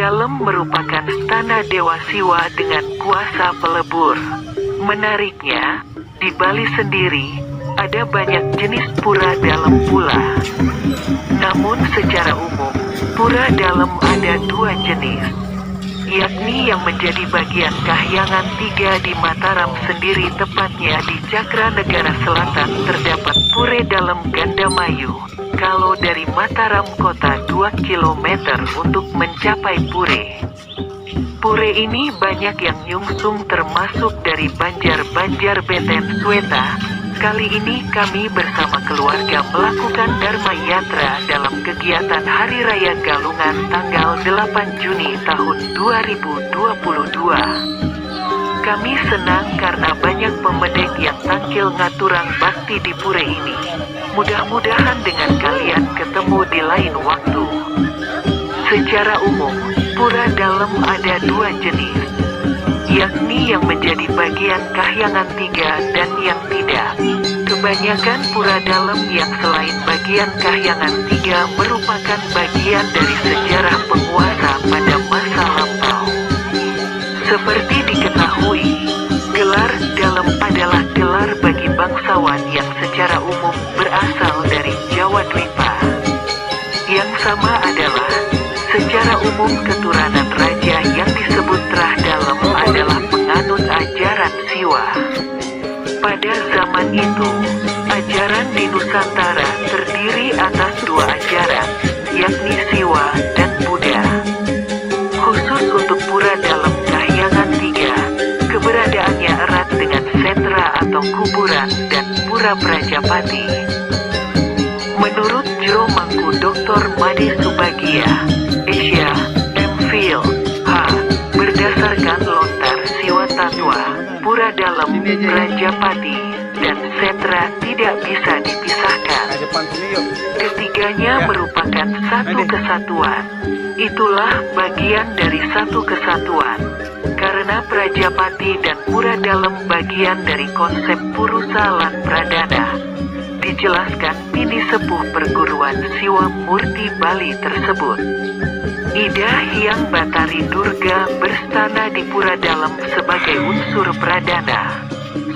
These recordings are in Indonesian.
Dalem merupakan stana Dewa Siwa dengan kuasa pelebur. Menariknya, di Bali sendiri, ada banyak jenis pura dalem pula. Namun secara umum, pura dalem ada dua jenis, yakni yang menjadi bagian Kahyangan 3 di Mataram sendiri, tepatnya di Cakra Negara Selatan terdapat Pure Dalem Gandamayu. Kalau dari Mataram kota 2 km untuk mencapai Pure. Pure ini banyak yang nyungsung termasuk dari Banjar Beten Sweta. Kali ini kami bersama keluarga melakukan Dharma Yatra dalam kegiatan Hari Raya Galungan tanggal 8 Juni tahun 2022. Kami senang karena banyak pemedek yang tampil ngaturang bakti di Pure ini. Mudah-mudahan dengan kalian ketemu di lain waktu. Secara umum, pura dalem ada dua jenis, yakni yang menjadi bagian Kahyangan 3 dan yang tidak. Kebanyakan pura dalem yang selain bagian Kahyangan 3 merupakan bagian dari sejarah penguasa pada masa lampau. Seperti diketahui, gelar dalem adalah gelar bagi bangsawan yang secara umum berasal dari Jawa Dwipa. Yang sama adalah, secara umum keturunan raja yang disebut Trah Dalem adalah penganut ajaran Siwa. Pada zaman itu, ajaran di Nusantara terdiri atas dua ajaran, yakni Siwa dan Buddha. Khusus untuk pura dalem Kahyangan 3, keberadaannya erat dengan sentra atau kuburan dan pura Prajapati. Menurut Jero Mangku Dr. Made Subagia, Asia, M.Phil, H. Berdasarkan lontar Siwa Tatwa, pura dalem, Prajapati, dan sentra tidak bisa dipisahkan. Ketiganya merupakan satu kesatuan. Itulah bagian dari satu kesatuan. Karena Prajapati dan pura dalem bagian dari konsep Purusa lan Pradana. Dijelaskan Pini Sepuh perguruan Siwa Murti Bali tersebut. Ida Hyang Batari Durga berstana di pura dalem sebagai unsur pradana.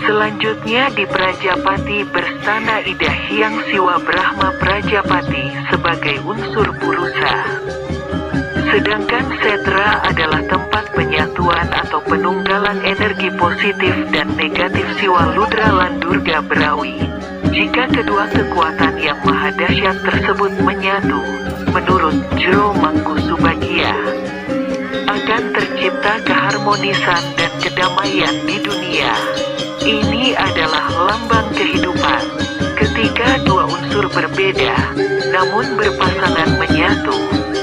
Selanjutnya di Prajapati berstana Ida Hyang Siwa Brahma Prajapati sebagai unsur Purusa. Sedangkan setra adalah tempat penyatuan atau penunggalan energi positif dan negatif Siwa Ludra lan Durga Berawi. Jika kedua kekuatan yang maha dahsyat tersebut menyatu, menurut Jero Mangku Subagia, akan tercipta keharmonisan dan kedamaian di dunia. Ini adalah lambang kehidupan. Ketika dua unsur berbeda, namun berpasangan menyatu,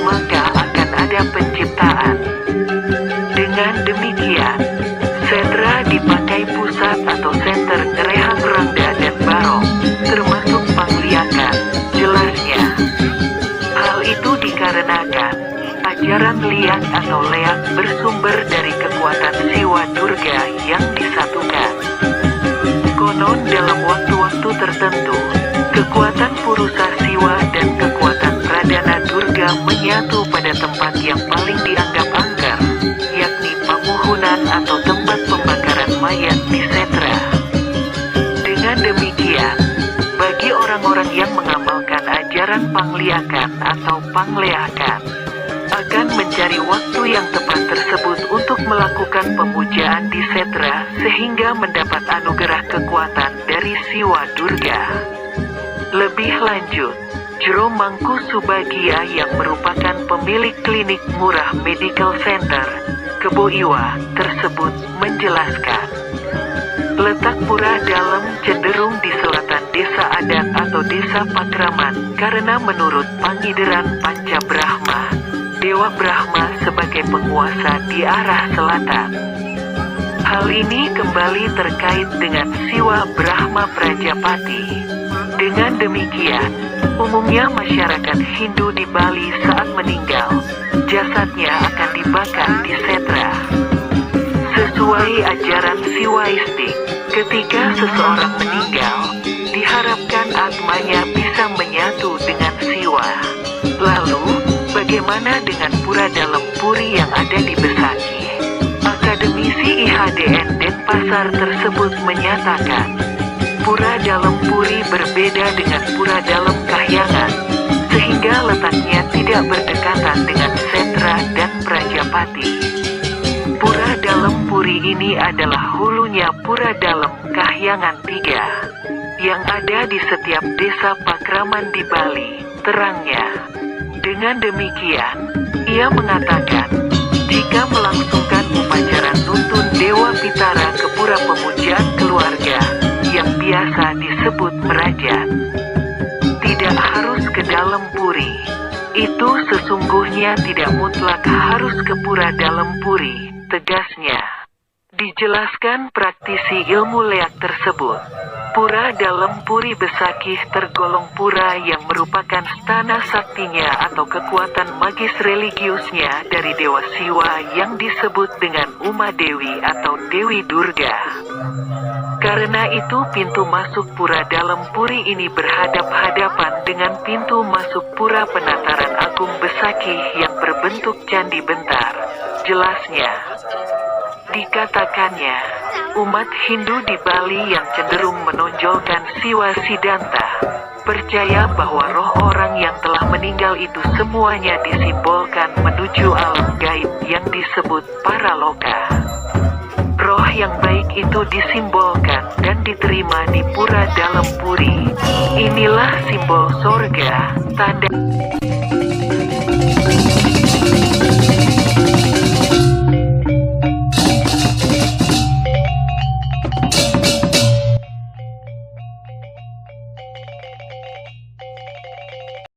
maka akan ada penciptaan. Dengan demikian, setra dipakai pusat atau senter Ngerehang Rangda dan Barong, termasuk Pangliakan. Jelasnya, hal itu dikarenakan ajaran liang atau leak bersumber dari kekuatan Siwa Durga yang disatukan. Konon dalam waktu-waktu tertentu, kekuatan Purusa Siwa dan kekuatan Pradana Durga menyatu pada tempat yang paling dianggap angker, yakni pamuhunan atau tempat pembakaran mayat di setra. Dengan demikian, bagi orang-orang yang mengamalkan ajaran Pangliakan atau Pangleakan, akan mencari waktu yang tepat tersebut untuk melakukan pemujaan di setra sehingga mendapat anugerah kekuatan dari Siwa Durga. Lebih lanjut, Jero Mangku Subagia yang merupakan pemilik klinik murah Medical Center, Kebo Iwa, tersebut menjelaskan, letak pura dalem cenderung di selatan desa adat atau desa Pakraman karena menurut Pangideran Panca Brahma, Dewa Brahma sebagai penguasa di arah selatan. Hal ini kembali terkait dengan Siwa Brahma Prajapati. Dengan demikian, umumnya masyarakat Hindu di Bali saat meninggal, jasadnya akan dibakar di setra. Sesuai ajaran Siwaistik, ketika seseorang meninggal, diharapkan atmanya bisa menyatu dengan Siwa. Lalu, bagaimana dengan pura dalem Pure Puri yang ada di Besaki. Akademisi IHDN Denpasar tersebut menyatakan, Pura Dalem Puri berbeda dengan Pura Dalem Kahyangan, sehingga letaknya tidak berdekatan dengan sentra dan Prajapati. Pura Dalem Puri ini adalah hulunya Pura Dalem Kahyangan 3, yang ada di setiap desa Pakraman di Bali, terangnya. Dengan demikian, ia mengatakan, jika melangsungkan upacara nuntun Dewa Pitara ke Pura Pemujaan Keluarga, yang biasa disebut merajat, tidak harus ke dalam puri. Itu sesungguhnya tidak mutlak harus ke Pura Dalem Puri, tegasnya. Dijelaskan praktisi ilmu leak tersebut, Pura Dalem Puri Besakih tergolong pura yang merupakan stana saktinya atau kekuatan magis religiusnya dari Dewa Siwa yang disebut dengan Uma Dewi atau Dewi Durga. Karena itu pintu masuk Pura Dalem Puri ini berhadap-hadapan dengan pintu masuk Pura Penataran Agung Besakih yang berbentuk candi bentar, jelasnya. Dikatakannya, umat Hindu di Bali yang cenderung menonjolkan Siwa Siddhanta percaya bahwa roh orang yang telah meninggal itu semuanya disimbolkan menuju alam gaib yang disebut paraloka. Roh yang baik itu disimbolkan dan diterima di Pura Dalem Puri. Inilah simbol sorga, tanda